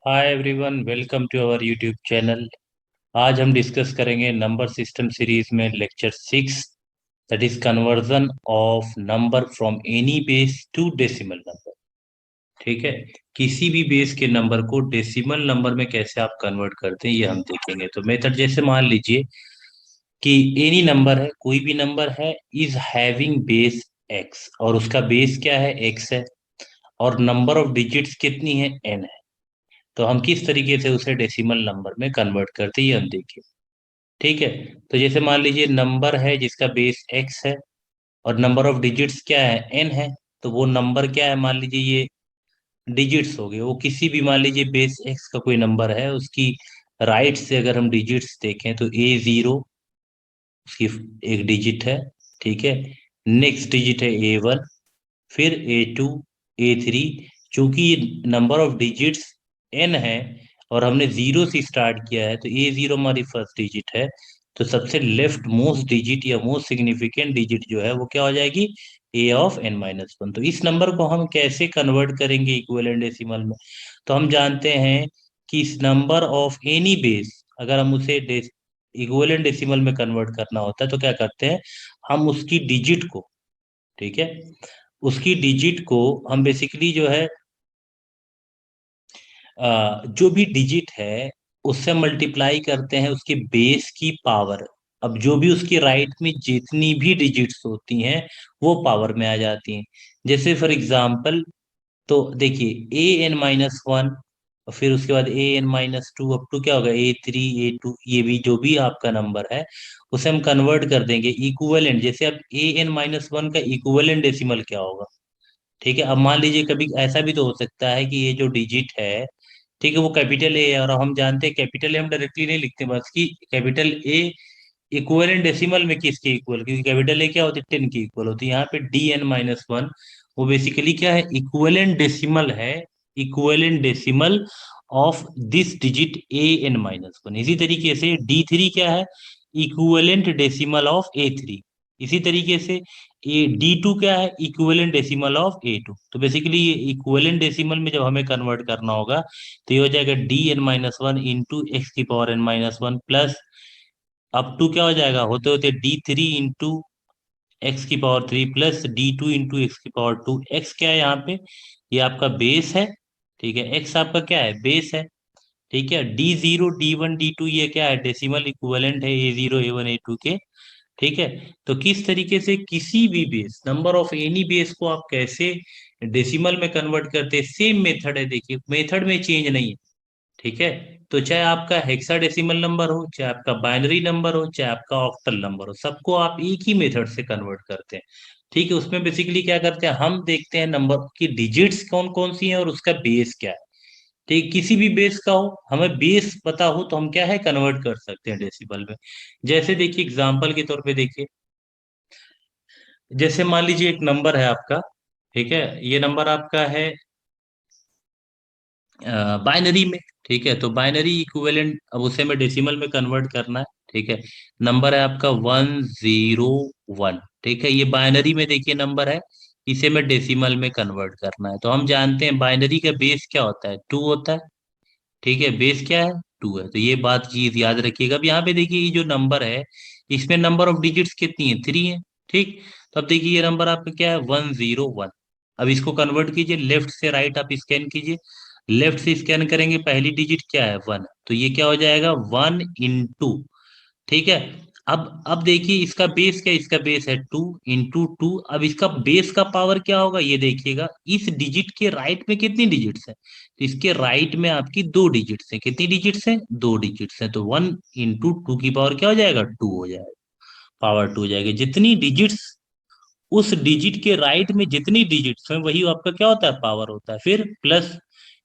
Hi everyone, welcome to our YouTube channel. आज हम discuss करेंगे नंबर सिस्टम सीरीज में lecture 6, that is conversion of number from any base to decimal number. ठीक है, किसी भी बेस के नंबर को डेसिमल नंबर में कैसे आप कन्वर्ट करते हैं ये हम देखेंगे। तो मेथड जैसे मान लीजिए कि एनी नंबर है, कोई भी नंबर है, इज हैविंग बेस एक्स, और उसका बेस क्या है, एक्स है, और नंबर ऑफ डिजिट्स कितनी है, एन है। तो हम किस तरीके से उसे डेसिमल नंबर में कन्वर्ट करते हैं ये हम देखें। ठीक है, तो जैसे मान लीजिए नंबर है जिसका बेस एक्स है और नंबर ऑफ डिजिट्स क्या है, एन है। तो वो नंबर क्या है, मान लीजिए ये डिजिट्स हो गए, वो किसी भी मान लीजिए बेस एक्स का कोई नंबर है, उसकी राइट से अगर हम डिजिट्स देखें तो A0 उसकी एक डिजिट है। ठीक है, नेक्स्ट डिजिट है A1, फिर A2, A3। चूंकि ये नंबर ऑफ डिजिट्स एन है और हमने जीरो से स्टार्ट किया है, तो A0 हमारी फर्स्ट डिजिट है। तो सबसे लेफ्ट मोस्ट डिजिट या मोस्ट सिग्निफिकेंट डिजिट जो है वो क्या हो जाएगी, A(n-1)। तो इस नंबर को हम कैसे कन्वर्ट करेंगे इक्विवेलेंट डेसिमल में। तो हम जानते हैं कि इस नंबर ऑफ एनी बेस, अगर हम उसे इक्विवेलेंट डेसिमल में कन्वर्ट करना होता है तो क्या करते हैं, हम उसकी डिजिट को, ठीक है, उसकी डिजिट को हम बेसिकली जो है जो भी डिजिट है उससे मल्टीप्लाई करते हैं उसके बेस की पावर। अब जो भी उसकी राइट में जितनी भी डिजिट्स होती हैं वो पावर में आ जाती हैं। जैसे फॉर एग्जांपल, तो देखिए A(n-1), और फिर उसके बाद A(n-2) अप टू क्या होगा, A3, A2, ये भी जो भी आपका नंबर है उसे हम कन्वर्ट कर देंगे इक्विवेलेंट। जैसे अब A(n-1) का इक्विवेलेंट डेसिमल क्या होगा। ठीक है, अब मान लीजिए कभी ऐसा भी तो हो सकता है कि ये जो डिजिट है, ठीक है, वो कैपिटल ए है, और हम जानते हैं कैपिटल ए हम डायरेक्टली नहीं लिखते, बस कि कैपिटल ए इक्वलेंट डेसिमल में किसके इक्वल, क्योंकि कैपिटल ए क्या होती है, 10 की इक्वल होती है। यहाँ पे D(n-1) वो बेसिकली क्या है, इक्वलेंट डेसिमल है, equivalent decimal of this digit A(n-1)। इसी तरीके से D3 क्या है, इक्वलेंट डेसिमल ऑफ A3। इसी तरीके से D2 क्या है, इक्विवेलेंट डेसिमल ऑफ A2। तो बेसिकली ये इक्विवेलेंट डेसिमल में जब हमें कन्वर्ट करना होगा तो ये हो जाएगा D(n-1) into x⁻n-1 plus up to क्या हो जाएगा, होते होते D3 into x⁻³ plus D2 into x⁻²। x क्या है यहाँ पे, ये आपका बेस है। ठीक है, x आपका क्या है, बेस है। ठीक है, D0, D1, D2 ये क्या है, डेसिमल इक्विवेलेंट है A0, A1, A2 के। ठीक है, तो किस तरीके से किसी भी base, number of any base को आप कैसे डेसिमल में कन्वर्ट करते हैं, सेम मेथड है। देखिए मेथड में चेंज नहीं है। ठीक है, तो चाहे आपका हेक्साडेसिमल नंबर हो, चाहे आपका बाइनरी नंबर हो, चाहे आपका ऑक्टल नंबर हो, सबको आप एक ही मेथड से कन्वर्ट करते हैं। ठीक है, उसमें बेसिकली क्या करते हैं, हम देखते हैं नंबर की डिजिट्स कौन कौन सी हैं और उसका बेस क्या है। ठीक, किसी भी बेस का हो, हमें बेस पता हो तो हम क्या है, कन्वर्ट कर सकते हैं डेसिमल में। जैसे देखिए एग्जांपल के तौर पे देखिए, जैसे मान लीजिए एक नंबर है आपका। ठीक है, ये नंबर आपका है बाइनरी में। ठीक है, तो बाइनरी इक्विवेलेंट अब उसे में डेसिमल में कन्वर्ट करना है। ठीक है, नंबर है आपका 101। ठीक है, ये बाइनरी में देखिए नंबर है, इसे में डेसिमल में कन्वर्ट करना है। तो हम जानते हैं बाइनरी का बेस क्या होता है, 2 होता है। ठीक है, बेस क्या है, 2 है। तो ये बात चीज याद रखिएगा। अब यहाँ पे देखिए ये जो नंबर है इसमें नंबर ऑफ डिजिट्स कितनी है, 3 है। ठीक, तो अब देखिए ये नंबर आपका क्या है, 101। अब इसको कन्वर्ट कीजिए, लेफ्ट से राइट आप स्कैन कीजिए। लेफ्ट से स्कैन करेंगे, पहली डिजिट क्या है, 1, तो ये क्या हो जाएगा, 1 इंटू। ठीक है, अब देखिए इसका बेस क्या है, इसका बेस है 2 इंटू 2। अब इसका बेस का पावर क्या होगा, ये देखिएगा इस डिजिट के राइट में कितनी डिजिट्स है, तो इसके राइट में आपकी 2 डिजिट्स है। कितनी डिजिट्स है, 2 डिजिट्स है। तो 1 इंटू 2 की पावर क्या हो जाएगा, 2 हो जाएगा, पावर 2 हो जाएगी। जितनी डिजिट्स उस डिजिट के राइट में जितनी डिजिट्स हैं वही आपका क्या होता है, पावर होता है। फिर प्लस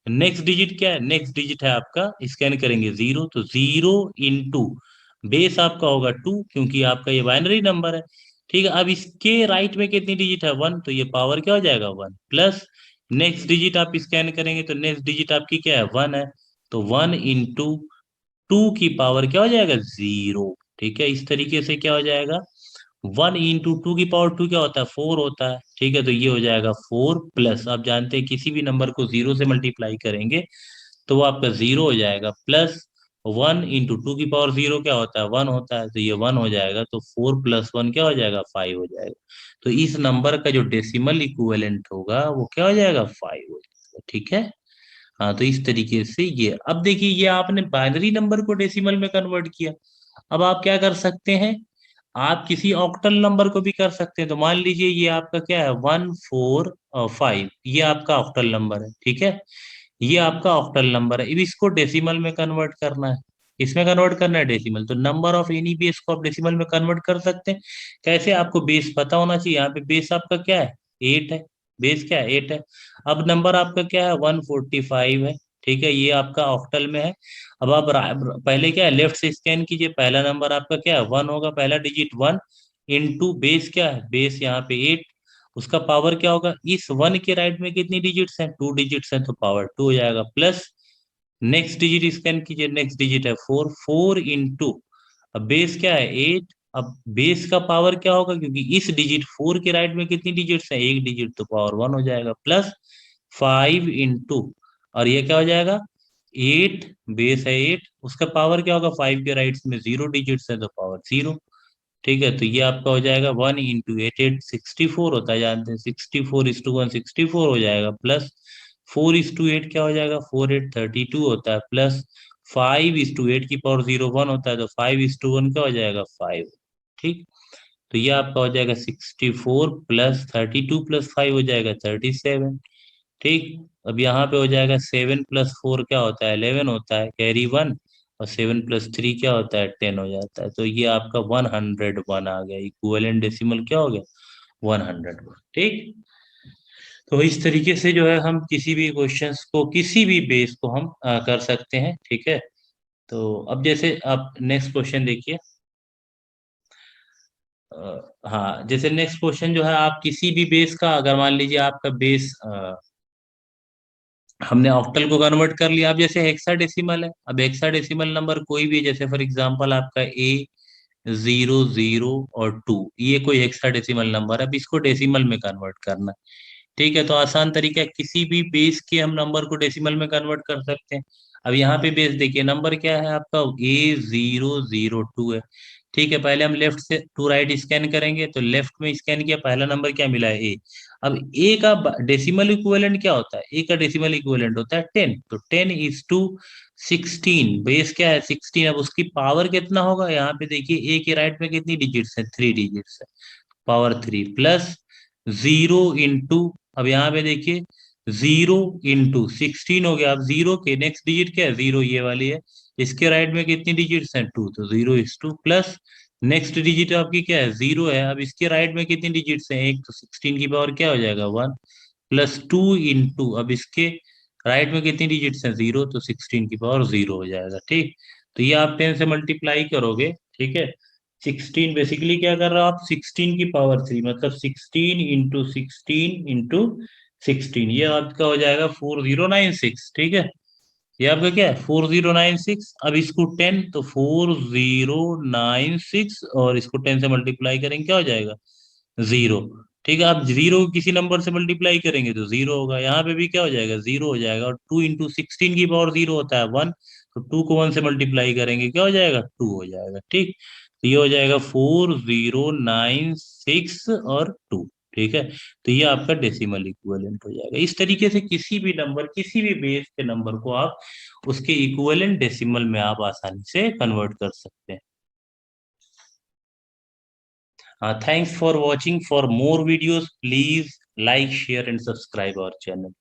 नेक्स्ट डिजिट क्या है, नेक्स्ट डिजिट है आपका, स्कैन करेंगे 0, तो 0 इंटू बेस आपका होगा 2, क्योंकि आपका ये बाइनरी नंबर है। ठीक है, अब इसके राइट में कितनी डिजिट है, 1, तो ये पावर क्या हो जाएगा, 1 प्लस नेक्स्ट डिजिट आप स्कैन करेंगे तो नेक्स्ट डिजिट आपकी क्या है, 1 है। तो 1 इंटू 2 की पावर क्या हो जाएगा, 0। ठीक है, इस तरीके से क्या हो जाएगा, 1 इंटू 2 की पावर 2 क्या होता है, 4 होता है। ठीक है, तो ये हो जाएगा 4 प्लस, आप जानते हैं किसी भी नंबर को 0 से मल्टीप्लाई करेंगे तो वो आपका जीरो हो जाएगा, प्लस 1 × 2 की पावर 0 क्या होता है, 1 होता है, तो ये 1 हो जाएगा, तो 4 + 1 क्या हो जाएगा, 5 हो जाएगा। तो इस नंबर का जो डेसिमल इक्विवेलेंट होगा वो क्या हो जाएगा, 5 हो जाएगा। ठीक है। हाँ, तो इस तरीके से ये, अब देखिए ये आपने बाइनरी नंबर को डेसिमल में कन्वर्ट किया। अब आप क्या कर सकते हैं, आप किसी ऑक्टल नंबर को भी कर सकते हैं। तो मान लीजिए ये आपका क्या है, 145, ये आपका ऑक्टल नंबर है। ठीक है, ये आपका ऑक्टल नंबर है। अब इसको डेसिमल में कन्वर्ट करना है। इसमें कन्वर्ट करना है डेसिमल, तो नंबर ऑफ एनी बेस को आप डेसिमल में कन्वर्ट कर सकते हैं। कैसे, आपको बेस पता होना चाहिए। यहाँ पे बेस आपका क्या है, 8 है। बेस क्या है, 8 है। अब नंबर आपका क्या है, 145 है। ठीक है, ये आपका ऑक्टल में है। अब आप पहले क्या है, लेफ्ट से स्कैन कीजिए। पहला नंबर आपका क्या है, 1 होगा, पहला डिजिट 1 इंटू बेस क्या है, बेस यहाँ पे 8, उसका पावर क्या होगा, इस 1 के राइट में कितनी डिजिट्स हैं, 2 डिजिट्स हैं, तो पावर 2 हो जाएगा, प्लस नेक्स्ट डिजिट स्कैन कीजिए, नेक्स्ट डिजिट है 4, 4 इंटू, अब बेस क्या है 8, अब बेस का पावर क्या होगा, क्योंकि इस डिजिट 4 के राइट में कितनी डिजिट्स है, एक डिजिट, तो पावर 1 हो जाएगा, प्लस 5 इंटू, और ये क्या हो जाएगा 8, बेस है 8, उसका पावर क्या होगा, 5 के राइट में 0 डिजिट्स है, तो पावर 0। ठीक है, तो ये आपका हो जाएगा 1 × 8, 8 64 होता है, जानते हैं, 64:1 64 हो जाएगा, प्लस 4:8 क्या हो जाएगा, 4 8 32 होता है, प्लस 5:8 की पावर 0 1 होता है, तो 5:1 क्या हो जाएगा, 5। ठीक, तो ये आपका हो जाएगा 64 प्लस 32 प्लस 5 हो जाएगा 37। ठीक, अब यहाँ पे हो जाएगा 7 + 4 क्या होता है, 11 होता है, कैरी 1, और 7 + 3 क्या होता है, 10 हो जाता है। तो ये आपका 101 आ गया, इक्विवेलेंट डेसिमल क्या हो गया, 101। ठीक, तो इस तरीके से जो है हम किसी भी क्वेश्चंस को, किसी भी बेस को हम कर सकते हैं। ठीक है, तो अब जैसे आप नेक्स्ट क्वेश्चन देखिए। हाँ, जैसे नेक्स्ट क्वेश्चन जो है, आप किसी भी बेस का, अगर मान लीजिए आपका बेस हमने ऑक्टल को कन्वर्ट कर लिया। अब जैसे हेक्साडेसिमल है, अब हेक्साडेसिमल नंबर कोई भी है, जैसे फॉर एग्जांपल आपका 0 0 और 2, ये कोई हेक्साडेसिमल नंबर है। अब इसको डेसिमल में कन्वर्ट करना है। ठीक है, तो आसान तरीका है, किसी भी बेस के हम नंबर को डेसिमल में कन्वर्ट कर सकते हैं। अब यहाँ पे बेस देखिए, नंबर क्या है आपका, A002 है। ठीक है, पहले हम लेफ्ट से टू राइट स्कैन करेंगे, तो लेफ्ट में स्कैन किया, पहला नंबर क्या मिला है, ए। अब ए का डेसिमल इक्विवेलेंट क्या होता है, ए का डेसिमल इक्विवेलेंट होता है 10, तो 10:16, बेस क्या है 16। अब उसकी पावर कितना होगा, यहाँ पे देखिए ए के राइट में कितनी डिजिट्स है, 3 डिजिट्स है, पावर 3, प्लस 0 इंटू, अब यहाँ पे देखिए 0 × 16 हो गया। अब जीरो के नेक्स्ट डिजिट क्या है, 0, ये वाली है, इसके राइट में कितनी डिजिट्स हैं, 2, तो 0 is 2, प्लस नेक्स्ट डिजिट आपकी क्या है, 0 है, अब इसके राइट में कितनी डिजिट्स हैं, एक, तो 16 की पावर क्या हो जाएगा, 1, प्लस 2 इंटू, अब इसके राइट में कितनी डिजिट्स हैं, 0, तो 16 की पावर 0 हो जाएगा। ठीक, तो ये आप 10 से मल्टीप्लाई करोगे। ठीक है, 16 बेसिकली क्या कर रहे हो आप, 16 की पावर 3, मतलब 16 × 16 × 16, ये आपका हो जाएगा 4096। ठीक है, ये आपका क्या है, 4096। अब इसको 10, तो 4096, और इसको 10 से मल्टीप्लाई करेंगे, क्या हो जाएगा, 0। ठीक है, आप 0 किसी नंबर से मल्टीप्लाई करेंगे तो 0 होगा, यहाँ पे भी क्या हो जाएगा, 0 हो जाएगा, और 2 × 16 की पावर 0 होता है 1, तो 2 को 1 से मल्टीप्लाई करेंगे, क्या हो जाएगा, 2 हो जाएगा। ठीक, तो ये हो जाएगा 4096 और 2। ठीक है, तो ये आपका डेसिमल इक्विवेलेंट हो जाएगा। इस तरीके से किसी भी नंबर, किसी भी बेस के नंबर को आप उसके इक्विवेलेंट डेसिमल में आप आसानी से कन्वर्ट कर सकते हैं। Thanks for watching. For more videos, please like, share, and subscribe our channel.